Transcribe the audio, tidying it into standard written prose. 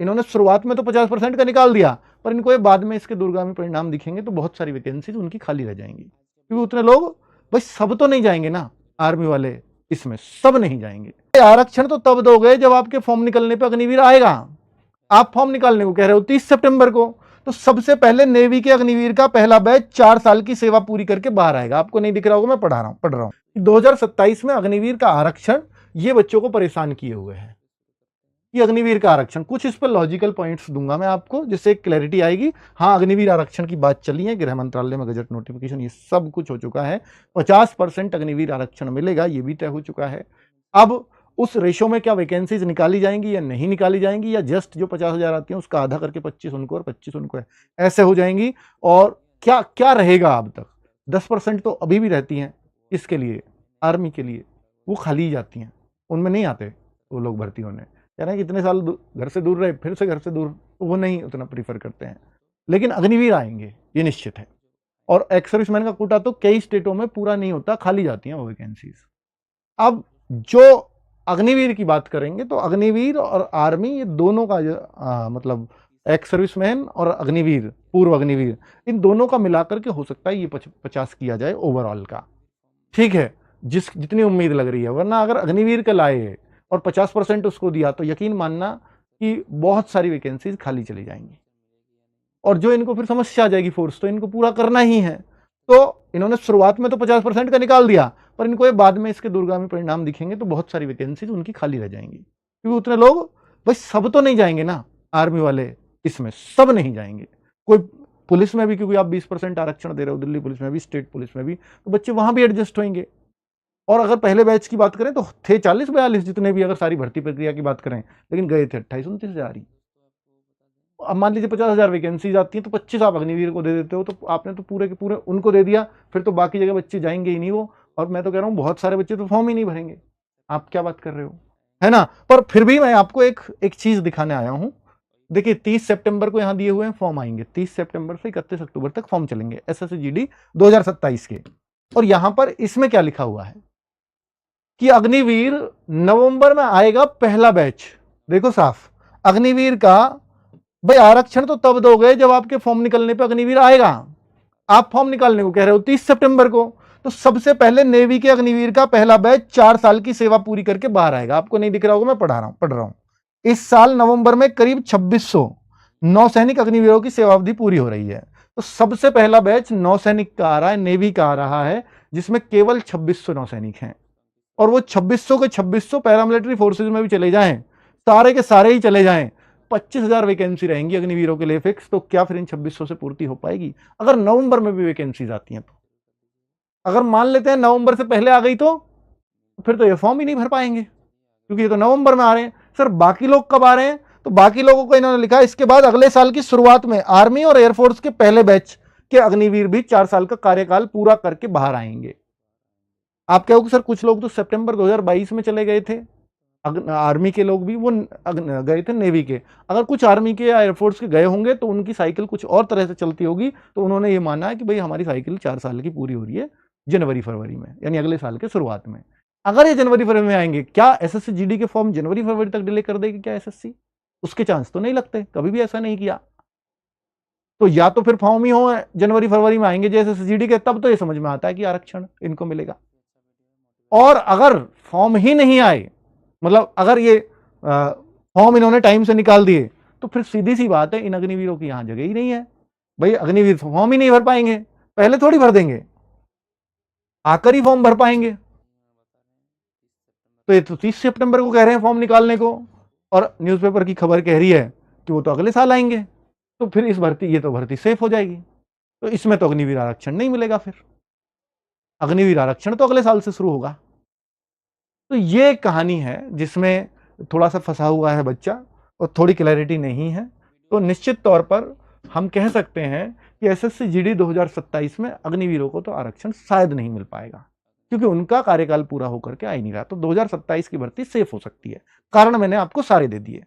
इन्होंने शुरुआत में तो 50% का निकाल दिया, पर इनको ये बाद में इसके दूरगामी परिणाम दिखेंगे तो बहुत सारी वैकेंसीज उनकी खाली रह जाएंगी, क्योंकि उतने लोग, भाई सब तो नहीं जाएंगे ना आर्मी वाले, इसमें सब नहीं जाएंगे। आरक्षण तो तब दोगे जब आपके फॉर्म निकलने पे अग्निवीर आएगा। आप फॉर्म निकालने को कह रहे हो 30 सितंबर को, तो सबसे पहले नेवी के अग्निवीर का पहला बैच 4 साल की सेवा पूरी करके बाहर आएगा। आपको नहीं दिख रहा होगा, मैं पढ़ रहा हूं 2027 में अग्निवीर का आरक्षण ये बच्चों को परेशान किए हुए है। ये अग्निवीर का आरक्षण, कुछ इस पर लॉजिकल पॉइंट्स दूंगा मैं आपको, जिससे एक क्लैरिटी आएगी। हाँ, अग्निवीर आरक्षण की बात चली है, गृह मंत्रालय में गजट नोटिफिकेशन ये सब कुछ हो चुका है। 50% अग्निवीर आरक्षण मिलेगा, ये भी तय हो चुका है। अब उस रेशो में क्या वैकेंसीज निकाली जाएंगी या नहीं निकाली जाएंगी, या जस्ट जो 50,000 आती है उसका आधा करके 25 उनको और 25 उनको है, ऐसे हो जाएंगी। और क्या क्या रहेगा अब तक? 10% तो अभी भी रहती हैं इसके लिए, आर्मी के लिए, वो खाली जाती हैं, उनमें नहीं आते वो लोग भर्ती होने। कह रहे हैं कि इतने साल घर से दूर रहे, फिर से घर से दूर, तो वो नहीं उतना प्रीफर करते हैं। लेकिन अग्निवीर आएंगे, ये निश्चित है। और एक्स सर्विसमैन का कोटा तो कई स्टेटों में पूरा नहीं होता, खाली जाती हैं वो वैकेंसीज। अब जो अग्निवीर की बात करेंगे तो अग्निवीर और आर्मी, ये दोनों का मतलब एक्स सर्विसमैन और अग्निवीर, पूर्व अग्निवीर, इन दोनों का मिलाकर के हो सकता है ये 50 किया जाए ओवरऑल का। ठीक है, जितनी उम्मीद लग रही है। वरना अगर अग्निवीर का लाए और 50% उसको दिया तो यकीन मानना कि बहुत सारी वैकेंसीज खाली चली जाएंगी, और जो इनको फिर समस्या आ जाएगी फोर्स, तो इनको पूरा करना ही है। तो इन्होंने शुरुआत में तो 50% का निकाल दिया, पर इनको ये बाद में इसके दूरगामी परिणाम दिखेंगे तो बहुत सारी वैकेंसीज उनकी खाली रह जाएंगी, क्योंकि उतने लोग, भाई सब तो नहीं जाएंगे ना आर्मी वाले, इसमें सब नहीं जाएंगे। कोई पुलिस में भी, क्योंकि आप 20% आरक्षण दे रहे हो, दिल्ली पुलिस में भी, स्टेट पुलिस में भी, तो बच्चे वहां भी एडजस्ट होंगे। और अगर पहले बैच की बात करें तो थे 40-42 जितने भी, अगर सारी भर्ती प्रक्रिया की बात करें, लेकिन गए थे 28-29 ही। अब मान लीजिए 50,000 वैकेंसीज आती हैं, तो 25 आप अग्निवीर को दे देते हो, तो आपने तो पूरे के पूरे उनको दे दिया, फिर तो बाकी जगह बच्चे जाएंगे ही नहीं वो। और मैं तो कह रहा हूँ बहुत सारे बच्चे तो फॉर्म ही नहीं भरेंगे। आप क्या बात कर रहे हो, है ना? पर फिर भी मैं आपको एक चीज दिखाने आया हूं। देखिए 30 सितंबर को यहां दिए हुए हैं, फॉर्म आएंगे 30 सितंबर से 31 अक्टूबर तक फॉर्म चलेंगे SSC-GD 2027 के। और यहां पर इसमें क्या लिखा हुआ है कि अग्निवीर नवंबर में आएगा पहला बैच। देखो साफ, अग्निवीर का भाई आरक्षण तो तब दोगे जब आपके फॉर्म निकलने पे अग्निवीर आएगा। आप फॉर्म निकालने को कह रहे हो 30 सितंबर को, तो सबसे पहले नेवी के अग्निवीर का पहला बैच 4 साल की सेवा पूरी करके बाहर आएगा। आपको नहीं दिख रहा होगा, मैं पढ़ रहा हूं। इस साल नवंबर में करीब 2600 नौसैनिक अग्निवीरों की सेवावधि पूरी हो रही है। तो सबसे पहला बैच नौसैनिक का आ रहा है, नेवी का आ रहा है, जिसमें केवल 2600 नौसैनिक हैं। और वो 2600 के 2600 पैरामिलिट्री फोर्सेज में भी चले जाएं, सारे के सारे ही चले जाएं, 25,000 वैकेंसी रहेंगी अग्निवीरों के लिए फिक्स। तो क्या फिर इन 2600 से पूर्ति हो पाएगी? अगर नवंबर में भी वैकेंसीज आती हैं तो। अगर मान लेते हैं नवंबर से पहले आ गई तो फिर तो ये फॉर्म ही नहीं भर पाएंगे, क्योंकि ये तो नवंबर में आ रहे हैं। सर बाकी लोग कब आ रहे हैं? तो बाकी लोगों को इन्होंने लिखा इसके बाद अगले साल की शुरुआत में आर्मी और एयरफोर्स के पहले बैच के अग्निवीर भी 4 साल का कार्यकाल पूरा करके बाहर आएंगे। आप कहोगे सर कुछ लोग तो सितंबर 2022 में चले गए थे, आर्मी के लोग भी वो गए थे नेवी के। अगर कुछ आर्मी के या एयरफोर्स के गए होंगे तो उनकी साइकिल कुछ और तरह से चलती होगी, तो उन्होंने ये माना है कि भाई हमारी साइकिल 4 साल की पूरी हो रही है जनवरी फरवरी में, यानी अगले साल के शुरुआत में। अगर ये जनवरी फरवरी में आएंगे, क्या SSC-GD के फॉर्म जनवरी फरवरी तक डिले कर देगी क्या SSC? उसके चांस तो नहीं लगते, कभी भी ऐसा नहीं किया। तो या तो फिर फॉर्म ही हो जनवरी फरवरी में आएंगे जैसे SSC-GD के, तब तो ये समझ में आता है कि आरक्षण इनको मिलेगा। और अगर फॉर्म ही नहीं आए, मतलब अगर ये फॉर्म इन्होंने टाइम से निकाल दिए, तो फिर सीधी सी बात है इन अग्निवीरों की यहां जगह ही नहीं है। भाई अग्निवीर फॉर्म ही नहीं भर पाएंगे, पहले थोड़ी भर देंगे, आकर ही फॉर्म भर पाएंगे। तो ये तो 30 सितंबर को कह रहे हैं फॉर्म निकालने को, और न्यूज़पेपर की खबर कह रही है कि वो तो अगले साल आएंगे। तो फिर इस भर्ती, ये तो भर्ती सेफ हो जाएगी, तो इसमें तो अग्निवीर आरक्षण नहीं मिलेगा। फिर अग्निवीर आरक्षण तो अगले साल से शुरू होगा। तो ये कहानी है जिसमें थोड़ा सा फंसा हुआ है बच्चा और थोड़ी क्लैरिटी नहीं है। तो निश्चित तौर पर हम कह सकते हैं कि SSC-GD 2027 में अग्निवीरों को तो आरक्षण शायद नहीं मिल पाएगा, क्योंकि उनका कार्यकाल पूरा होकर के आ ही नहीं रहा। तो 2027 की भर्ती सेफ हो सकती है। कारण मैंने आपको सारे दे दिए।